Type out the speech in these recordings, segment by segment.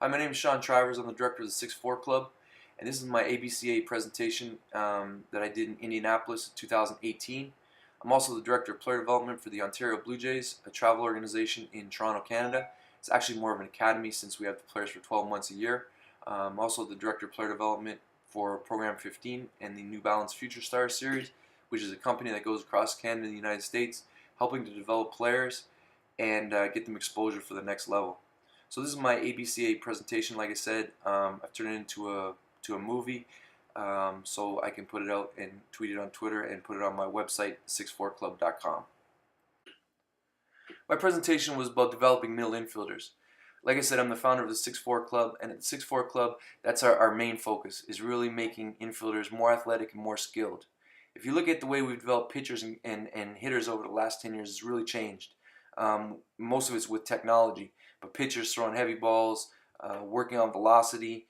Hi, my name is Sean Trivers. I'm the director of the 6-4 Club, and this is my ABCA presentation that I did in Indianapolis in 2018. I'm also the director of player development for the Ontario Blue Jays, a travel organization in Toronto, Canada. It's actually more of an academy since we have the players for 12 months a year. I'm also the director of player development for Program 15 and the New Balance Future Stars series, which is a company that goes across Canada and the United States, helping to develop players and get them exposure for the next level. So this is my ABCA presentation. Like I said, I've turned it into a movie, so I can put it out and tweet it on Twitter and put it on my website, 64club.com. My presentation was about developing middle infielders. Like I said, I'm the founder of the 6-4 Club, and at the 6-4 Club, that's our main focus, is really making infielders more athletic and more skilled. If you look at the way we've developed pitchers and hitters over the last 10 years, it's really changed. Most of it's with technology, but pitchers throwing heavy balls, working on velocity,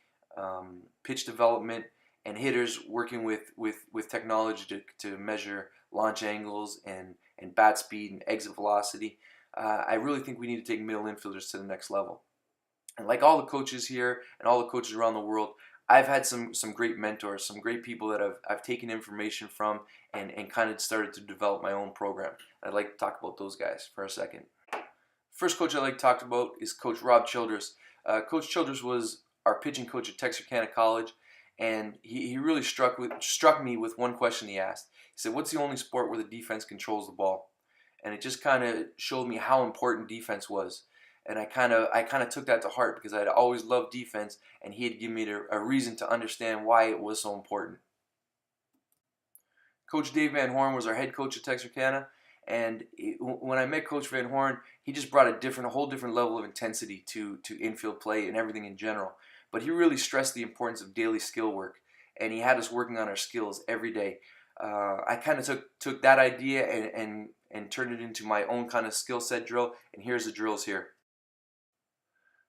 pitch development, and hitters working with technology to measure launch angles and bat speed and exit velocity. I really think we need to take middle infielders to the next level. And like all the coaches here and all the coaches around the world, I've had some great mentors, some great people that I've taken information from and kind of started to develop my own program. I'd like to talk about those guys for a second. First coach I'd like to talk about is Coach Rob Childress. Coach Childress was our pitching coach at Texarkana College, and he really struck me with one question he asked. He said, "What's the only sport where the defense controls the ball?" And it just kind of showed me how important defense was. And I kind of took that to heart because I'd always loved defense, and he had given me a reason to understand why it was so important. Coach Dave Van Horn was our head coach at Texarkana, and when I met Coach Van Horn, he just brought a whole different level of intensity to infield play and everything in general. But he really stressed the importance of daily skill work, and he had us working on our skills every day. I kind of took that idea and turned it into my own kind of skill set drill, and here's the drills here.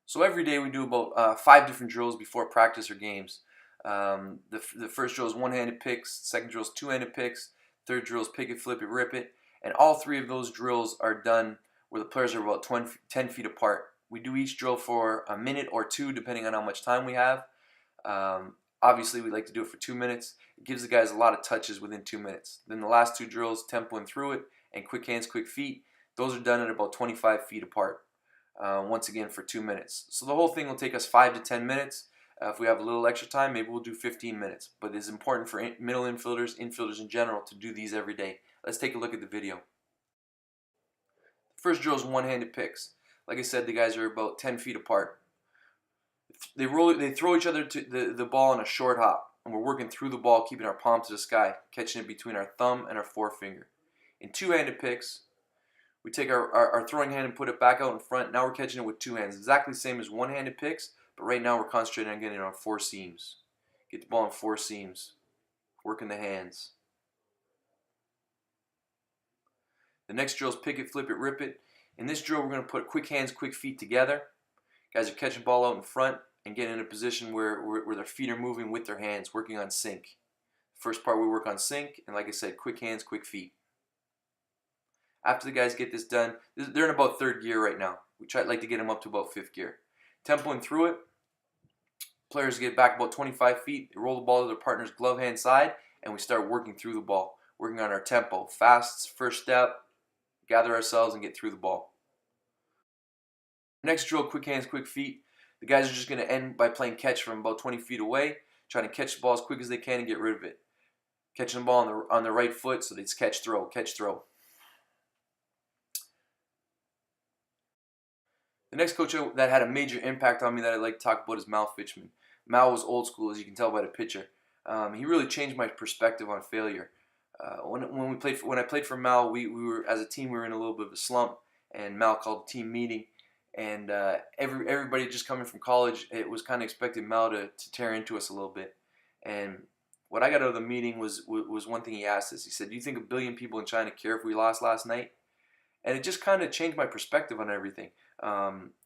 So every day we do about 5 different drills before practice or games. The first drill is one-handed picks, second drill is two-handed picks, third drill is pick it, flip it, rip it, and all 3 of those drills are done where the players are about 10 feet apart. We do each drill for a minute or 2 depending on how much time we have. Obviously we like to do it for 2 minutes. It gives the guys a lot of touches within 2 minutes. Then the last 2 drills, tempo and through it, and quick hands, quick feet, those are done at about 25 feet apart. Once again for 2 minutes. So the whole thing will take us 5 to 10 minutes. If we have a little extra time, maybe we'll do 15 minutes. But it's important for middle infielders, infielders in general, to do these every day. Let's take a look at the video. The first drill is one-handed picks. Like I said, the guys are about 10 feet apart. They throw each other to the ball in a short hop, and we're working through the ball, keeping our palm to the sky, catching it between our thumb and our forefinger. In two-handed picks, we take our throwing hand and put it back out in front. Now we're catching it with 2 hands. Exactly the same as one-handed picks, but right now we're concentrating on getting it on 4 seams. Get the ball on 4 seams. Working the hands. The next drill is pick it, flip it, rip it. In this drill, we're going to put quick hands, quick feet together. Guys are catching the ball out in front and getting in a position where their feet are moving with their hands, working on sync. First part we work on sync, and like I said, quick hands, quick feet. After the guys get this done, they're in about 3rd gear right now. We like to get them up to about 5th gear. Tempoing through it, players get back about 25 feet, they roll the ball to their partner's glove hand side, and we start working through the ball, working on our tempo. Fast first step, gather ourselves and get through the ball. Next drill, quick hands, quick feet. The guys are just going to end by playing catch from about 20 feet away, trying to catch the ball as quick as they can and get rid of it. Catching the ball on the right foot, so it's catch, throw, catch, throw. The next coach that had a major impact on me that I'd like to talk about is Mal Fitchman. Mal was old school, as you can tell by the picture. He really changed my perspective on failure. When I played for Mal, we were, as a team, we were in a little bit of a slump, and Mal called a team meeting, and everybody just coming from college, it was kind of expecting Mal to tear into us a little bit. And what I got out of the meeting was one thing he asked us. He said, "Do you think 1 billion people in China care if we lost last night?" And it just kind of changed my perspective on everything.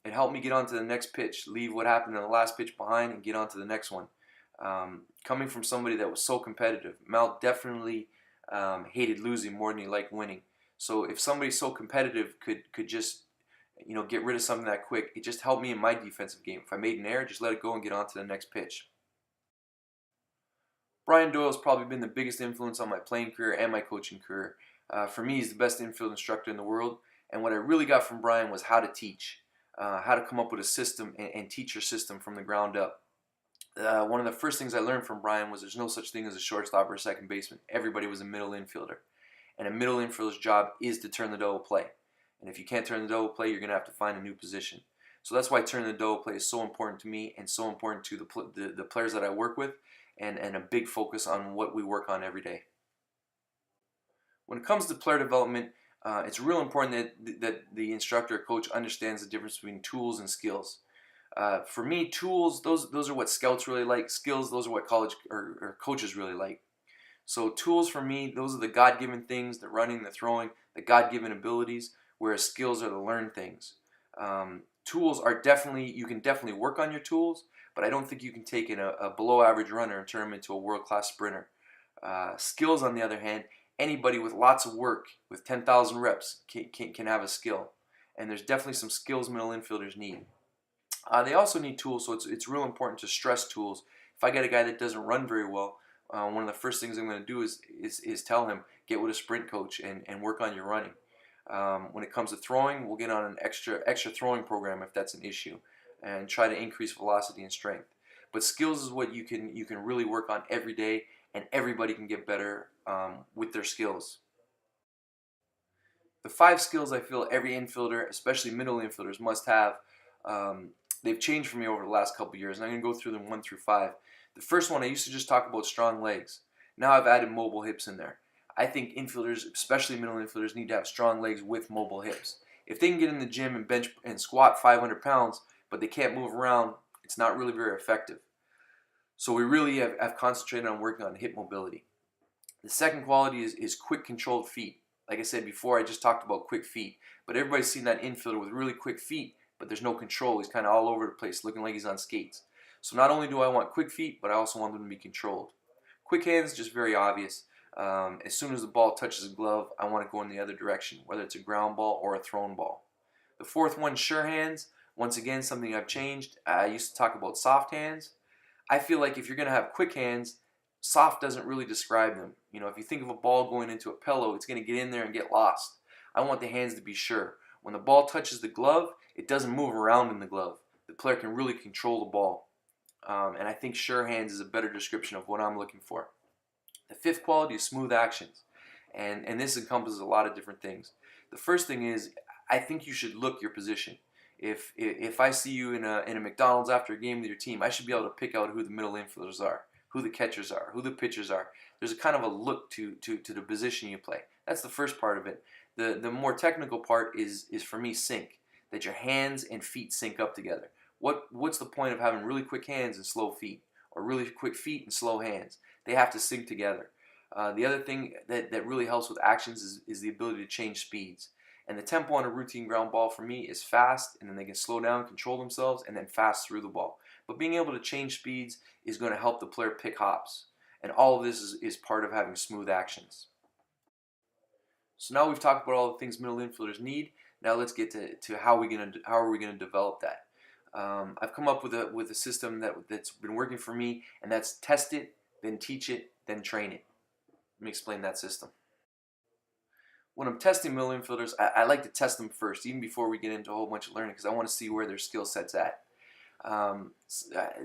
It helped me get on to the next pitch, leave what happened in the last pitch behind, and get on to the next one. Coming from somebody that was so competitive, Mal definitely hated losing more than he liked winning. So if somebody so competitive could just get rid of something that quick. It just helped me in my defensive game. If I made an error, just let it go and get on to the next pitch. Brian Doyle's probably been the biggest influence on my playing career and my coaching career. For me, he's the best infield instructor in the world, and what I really got from Brian was how to teach, how to come up with a system and teach your system from the ground up. One of the first things I learned from Brian was there's no such thing as a shortstop or a second baseman. Everybody was a middle infielder, and a middle infielder's job is to turn the double play. And if you can't turn the double play, you're going to have to find a new position. So that's why turning the double play is so important to me and so important to the players that I work with, and a big focus on what we work on every day. When it comes to player development, it's real important that the instructor or coach understands the difference between tools and skills. For me, tools, those are what scouts really like. Skills, those are what college or coaches really like. So tools for me, those are the God-given things, the running, the throwing, the God-given abilities, whereas skills are the learned things. Tools are you can definitely work on your tools, but I don't think you can take a below-average runner and turn him into a world-class sprinter. Skills, on the other hand, anybody with lots of work, with 10,000 reps, can have a skill. And there's definitely some skills middle infielders need. They also need tools, so it's real important to stress tools. If I get a guy that doesn't run very well, one of the first things I'm going to do is tell him, get with a sprint coach and work on your running. When it comes to throwing, we'll get on an extra throwing program if that's an issue, and try to increase velocity and strength. But skills is what you can really work on every day, and everybody can get better with their skills. The 5 skills I feel every infielder, especially middle infielders, must have, they've changed for me over the last couple years, and I'm going to go through them 1 through 5. The first one, I used to just talk about strong legs. Now I've added mobile hips in there. I think infielders, especially middle infielders, need to have strong legs with mobile hips. If they can get in the gym and bench and squat 500 pounds, but they can't move around, it's not really very effective. So we really have concentrated on working on hip mobility. The second quality is quick, controlled feet. Like I said before, I just talked about quick feet, but everybody's seen that infielder with really quick feet, but there's no control. He's kind of all over the place, looking like he's on skates. So not only do I want quick feet, but I also want them to be controlled. Quick hands, just very obvious. As soon as the ball touches a glove, I want to go in the other direction, whether it's a ground ball or a thrown ball. The fourth one, sure hands. Once again, something I've changed. I used to talk about soft hands. I feel like if you're going to have quick hands, soft doesn't really describe them. If you think of a ball going into a pillow, it's going to get in there and get lost. I want the hands to be sure. When the ball touches the glove, it doesn't move around in the glove. The player can really control the ball. And I think sure hands is a better description of what I'm looking for. The fifth quality is smooth actions. And this encompasses a lot of different things. The first thing is, I think you should look your position. If I see you in a McDonald's after a game with your team, I should be able to pick out who the middle infielders are, who the catchers are, who the pitchers are. There's a kind of a look to the position you play. That's the first part of it. The more technical part is for me sync, that your hands and feet sync up together. What's the point of having really quick hands and slow feet, or really quick feet and slow hands? They have to sync together. The other thing that really helps with actions is the ability to change speeds. And the tempo on a routine ground ball for me is fast, and then they can slow down, control themselves, and then fast through the ball. But being able to change speeds is going to help the player pick hops. And all of this is part of having smooth actions. So now we've talked about all the things middle infielders need. Now let's get to how are we going to develop that. I've come up with a system that's been working for me, and that's test it, then teach it, then train it. Let me explain that system. When I'm testing middle infielders, I like to test them first, even before we get into a whole bunch of learning, because I want to see where their skill set's at.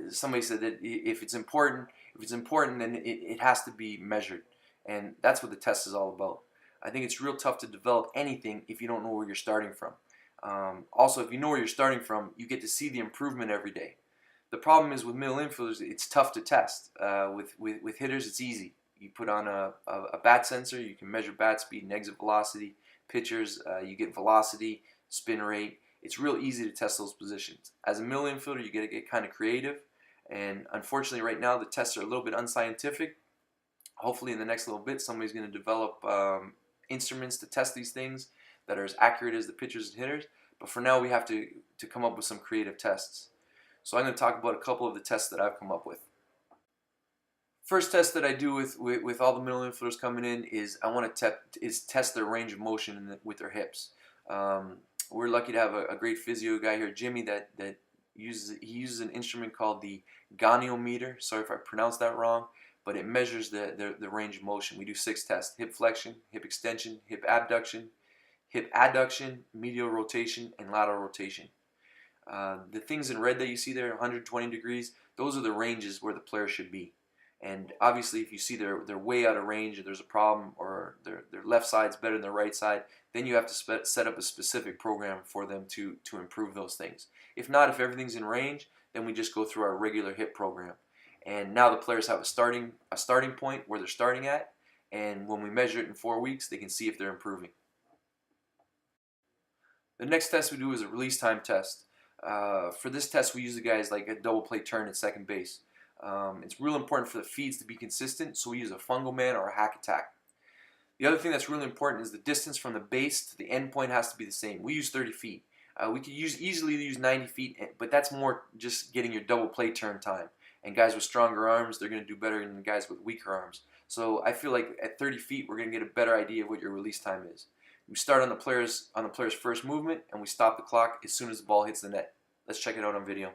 Somebody said that if it's important, then it has to be measured, and that's what the test is all about. I think it's real tough to develop anything if you don't know where you're starting from. Also, if you know where you're starting from, you get to see the improvement every day. The problem is with middle infielders, it's tough to test. With hitters, it's easy. You put on a bat sensor, you can measure bat speed and exit velocity. Pitchers, you get velocity, spin rate. It's real easy to test those positions. As a middle infielder, you got to get kind of creative. And unfortunately, right now, the tests are a little bit unscientific. Hopefully, in the next little bit, somebody's going to develop instruments to test these things that are as accurate as the pitchers and hitters. But for now, we have to come up with some creative tests. So I'm going to talk about a couple of the tests that I've come up with. First test that I do with all the middle infielders coming in is I want to test their range of motion with their hips. We're lucky to have a great physio guy here, Jimmy, that uses an instrument called the goniometer. Sorry if I pronounced that wrong, but it measures the range of motion. We do 6 tests: hip flexion, hip extension, hip abduction, hip adduction, medial rotation, and lateral rotation. The things in red that you see there, 120 degrees, those are the ranges where the player should be. And obviously, if you see they're way out of range, or there's a problem, or their left side's better than the right side, then you have to set up a specific program for them to improve those things. If not, if everything's in range, then we just go through our regular hip program. And now the players have a starting point where they're starting at, and when we measure it in 4 weeks, they can see if they're improving. The next test we do is a release time test. For this test, we use the guys like a double play turn at second base. It's real important for the feeds to be consistent, so we use a fungal man or a hack attack. The other thing that's really important is the distance from the base to the end point has to be the same. We use 30 feet. We could easily use 90 feet, but that's more just getting your double play turn time. And guys with stronger arms, they're going to do better than guys with weaker arms. So I feel like at 30 feet, we're going to get a better idea of what your release time is. We start on the player's first movement, and we stop the clock as soon as the ball hits the net. Let's check it out on video.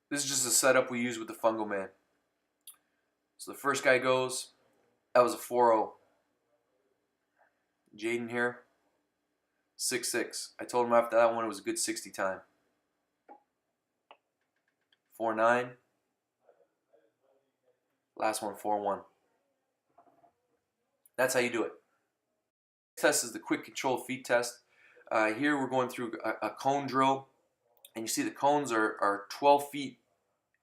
This is just a setup we use with the fungal man. So the first guy goes. That was a 4-0. Jaden here, 6-6. I told him after that one it was a good 60 time. 4-9. Last one, 4-1. That's how you do it. This test is the quick control feet test. Here we're going through a cone drill, and you see the cones are 12 feet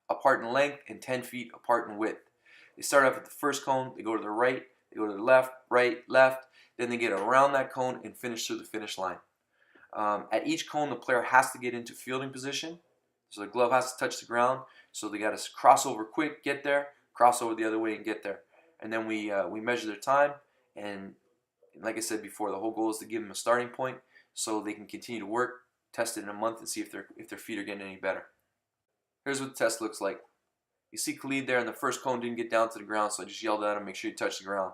apart in length and 10 feet apart in width. They start off at the first cone, they go to the right, they go to the left, right, left, then they get around that cone and finish through the finish line. At each cone, the player has to get into fielding position, so the glove has to touch the ground, so they got to cross over quick, get there, cross over the other way and get there. And then we measure their time, and like I said before, the whole goal is to give them a starting point so they can continue to work, test it in a month, and see if their feet are getting any better. Here's what the test looks like. You see Khalid there, and the first cone didn't get down to the ground, so I just yelled at him, make sure you touch the ground.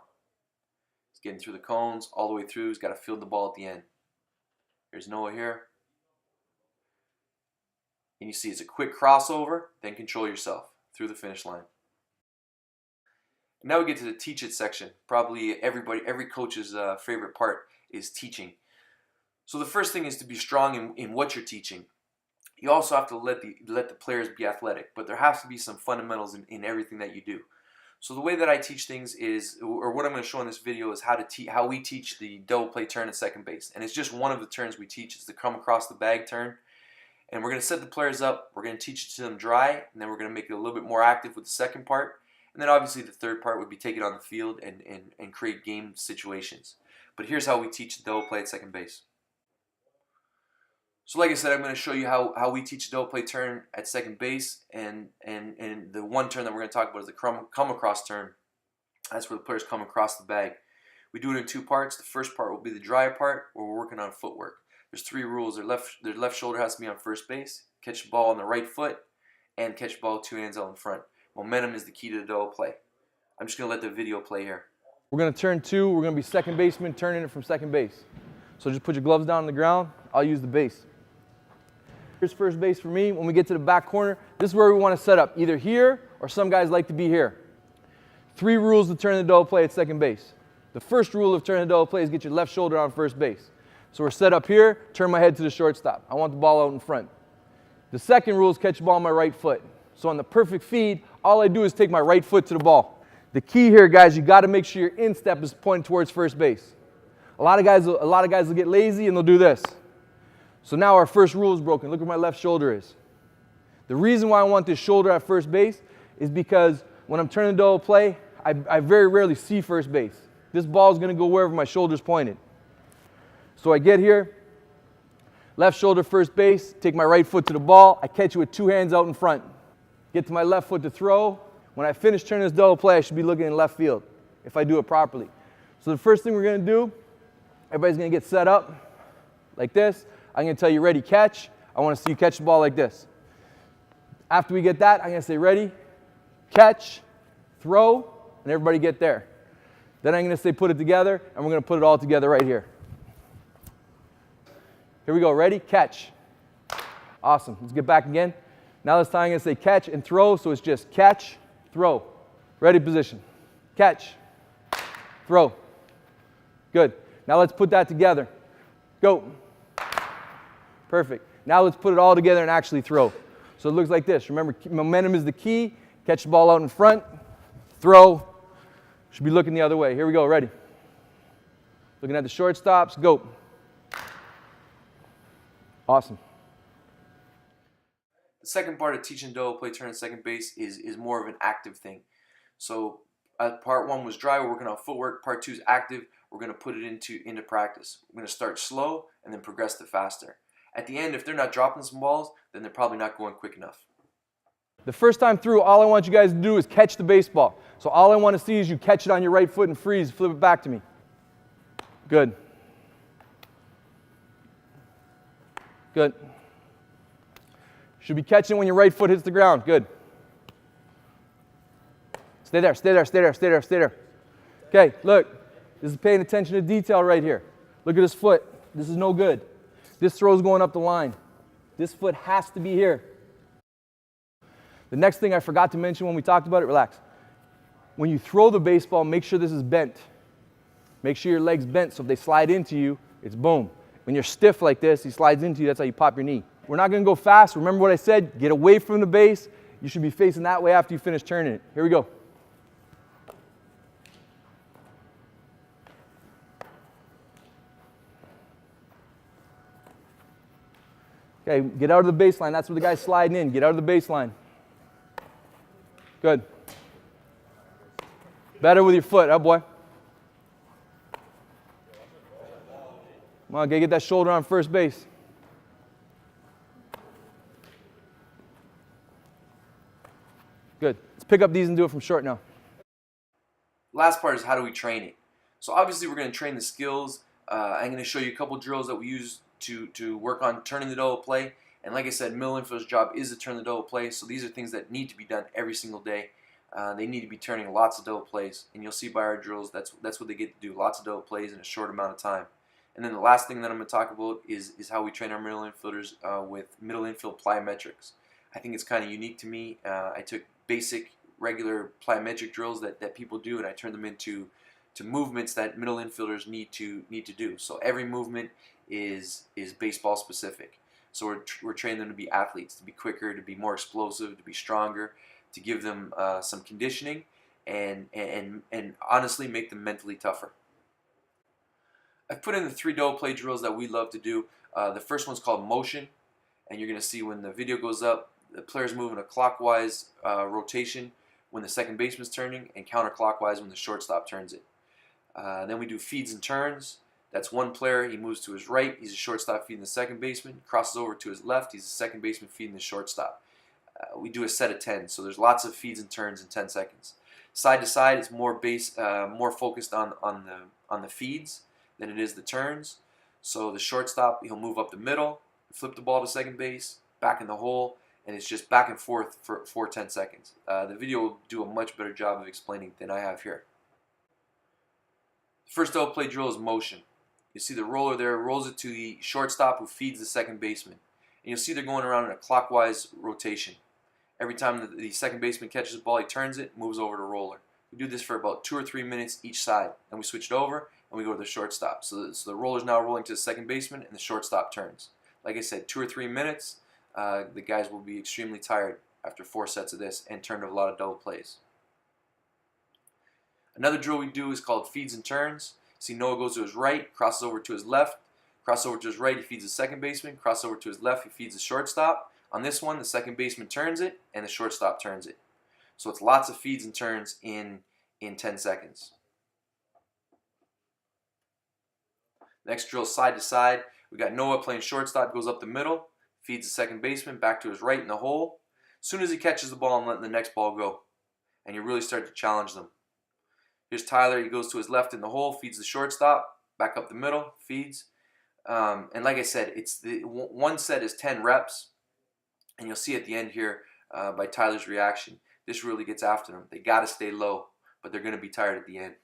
He's getting through the cones all the way through. He's got to field the ball at the end. Here's Noah here. And you see it's a quick crossover, then control yourself through the finish line. Now we get to the teach it section. Probably every coach's favorite part is teaching. So the first thing is to be strong in what you're teaching. You also have to let the players be athletic, but there has to be some fundamentals in everything that you do. So the way that I teach things is, or what I'm going to show in this video is how we teach the double play turn at second base. And it's just one of the turns we teach. It's the come across the bag turn. And we're going to set the players up. We're going to teach it to them dry, and then we're going to make it a little bit more active with the second part. And then obviously the third part would be take it on the field and create game situations. But here's how we teach the double play at second base. So like I said, I'm going to show you how we teach a double play turn at second base, and the one turn that we're going to talk about is the come across turn. That's where the players come across the bag. We do it in 2 parts. The first part will be the dry part, where we're working on footwork. There's 3 rules. Their left shoulder has to be on first base, catch the ball on the right foot, and catch the ball with 2 hands out in front. Momentum is the key to the double play. I'm just going to let the video play here. We're going to turn 2. We're going to be second baseman turning it from second base. So just put your gloves down on the ground. I'll use the base. Here's first base for me. When we get to the back corner, this is where we want to set up, either here or some guys like to be here. 3 rules to turn the double play at second base. The first rule of turning the double play is get your left shoulder on first base. So we're set up here, turn my head to the shortstop. I want the ball out in front. The second rule is catch the ball on my right foot. So on the perfect feed, all I do is take my right foot to the ball. The key here, guys, you got to make sure your instep is pointing towards first base. A lot of guys will get lazy and they'll do this. So now our first rule is broken. Look where my left shoulder is. The reason why I want this shoulder at first base is because when I'm turning the double play, I very rarely see first base. This ball is going to go wherever my shoulder's pointed. So I get here, left shoulder first base, take my right foot to the ball, I catch it with 2 hands out in front. Get to my left foot to throw. When I finish turning this double play, I should be looking in left field if I do it properly. So the first thing we're going to do, everybody's going to get set up like this. I'm going to tell you, ready, catch. I want to see you catch the ball like this. After we get that, I'm going to say, ready, catch, throw, and everybody get there. Then I'm going to say, put it together, and we're going to put it all together right here. Here we go. Ready? Catch. Awesome. Let's get back again. Now this time I'm going to say catch and throw, so it's just catch, throw. Ready position. Catch, throw. Good. Now let's put that together. Go. Perfect. Now let's put it all together and actually throw. So it looks like this. Remember, momentum is the key. Catch the ball out in front. Throw. Should be looking the other way. Here we go. Ready? Looking at the shortstops. Go. Awesome. The second part of teaching double play turn at second base is more of an active thing. So part one was dry, we're working on footwork. Part two is active. We're going to put it into practice. We're going to start slow and then progress to faster. At the end, if they're not dropping some balls, then they're probably not going quick enough. The first time through, all I want you guys to do is catch the baseball. So all I want to see is you catch it on your right foot and freeze. Flip it back to me. Good. Good. Should be catching it when your right foot hits the ground. Good. Stay there, stay there, stay there, stay there, stay there. Okay, look. This is paying attention to detail right here. Look at his foot. This is no good. This throw's going up the line. This foot has to be here. The next thing I forgot to mention when we talked about it, relax. When you throw the baseball, make sure this is bent. Make sure your leg's bent so if they slide into you, it's boom. When you're stiff like this, he slides into you, that's how you pop your knee. We're not going to go fast. Remember what I said? Get away from the base. You should be facing that way after you finish turning it. Here we go. Okay, get out of the baseline. That's where the guy's sliding in. Get out of the baseline. Good. Better with your foot, huh, boy? Come on, get that shoulder on first base. Good. Let's pick up these and do it from short now. Last part is how do we train it? So obviously we're going to train the skills. I'm going to show you a couple drills that we use to work on turning the double play. And like I said, middle infield's job is to turn the double play. So these are things that need to be done every single day. They need to be turning lots of double plays. And you'll see by our drills, that's what they get to do. Lots of double plays in a short amount of time. And then the last thing that I'm going to talk about is how we train our middle infielders with middle infield plyometrics. I think it's kind of unique to me. I took basic, regular plyometric drills that people do, and I turned them into movements that middle infielders need to do. So every movement is baseball specific. So we're training them to be athletes, to be quicker, to be more explosive, to be stronger, to give them some conditioning, and honestly make them mentally tougher. I've put in the 3 double play drills that we love to do. The first one's called motion, and you're going to see when the video goes up, the player's moving a clockwise rotation when the second baseman's turning, and counterclockwise when the shortstop turns it. Then we do feeds and turns. That's one player, he moves to his right, he's a shortstop feeding the second baseman, crosses over to his left, he's a second baseman feeding the shortstop. We do a set of 10, so there's lots of feeds and turns in 10 seconds. Side to side, it's more focused on the feeds than it is the turns. So the shortstop, he'll move up the middle, flip the ball to second base, back in the hole, and it's just back and forth for 10 seconds. The video will do a much better job of explaining than I have here. The first double play drill is motion. You see the roller there rolls it to the shortstop who feeds the second baseman. And you'll see they're going around in a clockwise rotation. Every time the second baseman catches the ball, he turns it, moves over to roller. We do this for about 2 or 3 minutes each side. Then we switch it over and we go to the shortstop. So the roller's now rolling to the second baseman and the shortstop turns. Like I said, 2 or 3 minutes. The guys will be extremely tired after 4 sets of this and turn a lot of double plays. Another drill we do is called feeds and turns. See, Noah goes to his right, crosses over to his left, crosses over to his right, he feeds the second baseman, crosses over to his left, he feeds the shortstop. On this one, the second baseman turns it and the shortstop turns it. So it's lots of feeds and turns in 10 seconds. Next drill, side to side. We got Noah playing shortstop, goes up the middle, feeds the second baseman back to his right in the hole. As soon as he catches the ball, I'm letting the next ball go. And you really start to challenge them. Here's Tyler, he goes to his left in the hole, feeds the shortstop, back up the middle, feeds. And like I said, one set is 10 reps. And you'll see at the end here by Tyler's reaction, this really gets after them. They got to stay low, but they're going to be tired at the end.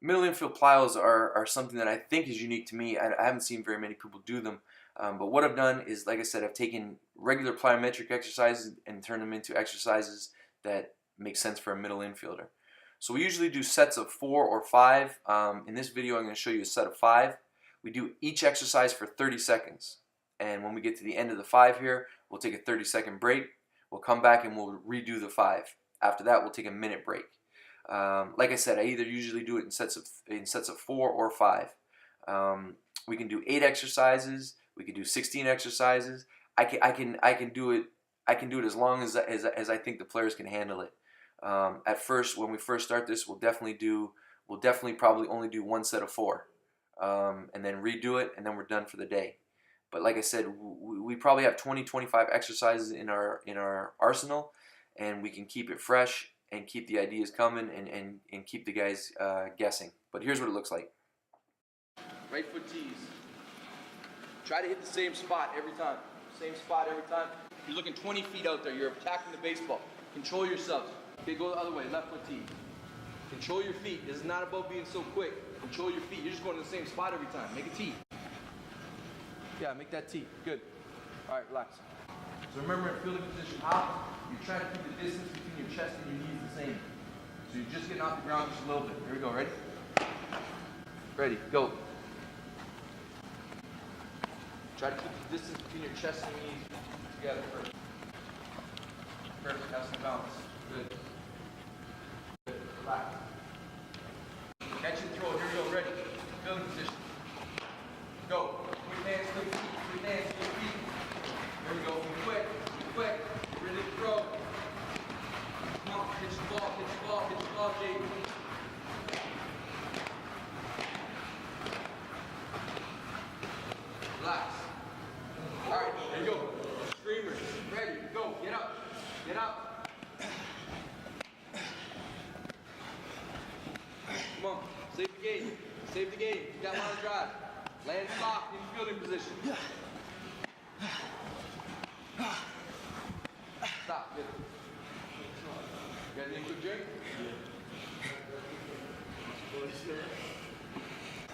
Middle infield plyos are something that I think is unique to me. I haven't seen very many people do them. But what I've done is, like I said, I've taken regular plyometric exercises and turned them into exercises that make sense for a middle infielder. So we usually do sets of 4 or 5. In this video, I'm going to show you a set of 5. We do each exercise for 30 seconds. And when we get to the end of the 5 here, we'll take a 30-second break. We'll come back and we'll redo the 5. After that, we'll take a minute break. Like I said, I either usually do it in sets of 4 or 5. We can do 8 exercises. We can do 16 exercises. I can do it as long as I think the players can handle it. At first, when we first start this, we'll definitely probably only do 1 set of 4, and then redo it, and then we're done for the day. But like I said, we probably have 20-25 exercises in our arsenal, and we can keep it fresh and keep the ideas coming and keep the guys guessing. But here's what it looks like. Right foot tees. Try to hit the same spot every time. Same spot every time. You're looking 20 feet out there. You're attacking the baseball. Control yourselves. Okay, go the other way. Left foot tee. Control your feet. This is not about being so quick. Control your feet. You're just going to the same spot every time. Make a tee. Yeah, make that tee. Good. All right, relax. So remember, in fielding position out, you try to keep the distance between your chest and your knees the same. So you're just getting off the ground just a little bit. Here we go. Ready? Ready. Go. Try to keep the distance between your chest and your knees together first. Perfect. Have some balance. Good. Good. Relax. Catch and throw. Here we go. Ready? Fielding position. Go. Quick hands, quick feet. Quick hands, quick feet. Here we go. Be quick. Be quick. Ready to throw. Come on. Pitch the ball. Pitch the ball. Pitch the ball, Jake. Relax. All right, there you go. Screamers, ready, go, get up, get up. Come on, save the game, save the game. You got line drive. Land soft in fielding position. Stop, good. You got any quick drink?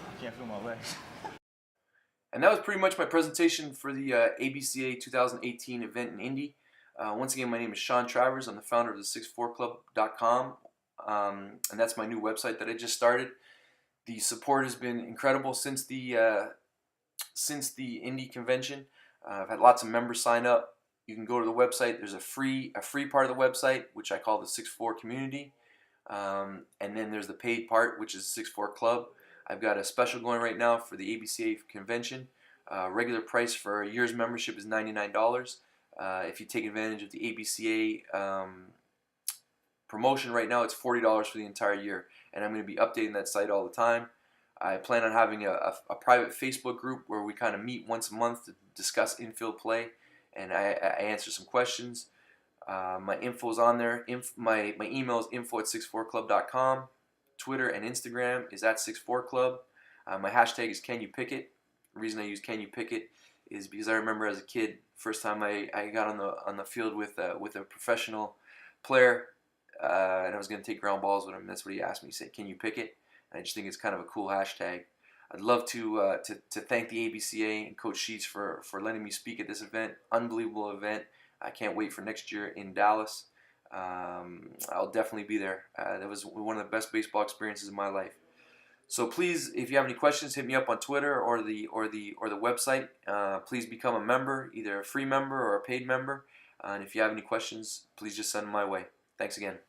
I can't feel my legs. And that was pretty much my presentation for the ABCA 2018 event in Indy. Once again, my name is Sean Travers. I'm the founder of the 64club.com, and that's my new website that I just started. The support has been incredible since the Indy convention. I've had lots of members sign up. You can go to the website. There's a free part of the website, which I call the 64 community, and then there's the paid part, which is 64 Club. I've got a special going right now for the ABCA convention. Regular price for a year's membership is $99. If you take advantage of the ABCA promotion right now, it's $40 for the entire year. And I'm going to be updating that site all the time. I plan on having a private Facebook group where we kind of meet once a month to discuss infield play, and I answer some questions. My info is on there. My email is info@64club.com. Twitter and Instagram is @64club. My hashtag is Can You Pick It. The reason I use Can You Pick It is because I remember as a kid, first time I got on the field with a professional player, and I was going to take ground balls with him. That's what he asked me. He said, "Can you pick it?" And I just think it's kind of a cool hashtag. I'd love to thank the ABCA and Coach Sheets for letting me speak at this event. Unbelievable event. I can't wait for next year in Dallas. I'll definitely be there. That was one of the best baseball experiences of my life. So please, if you have any questions, hit me up on Twitter or the website. Please become a member, either a free member or a paid member. And if you have any questions, please just send them my way. Thanks again.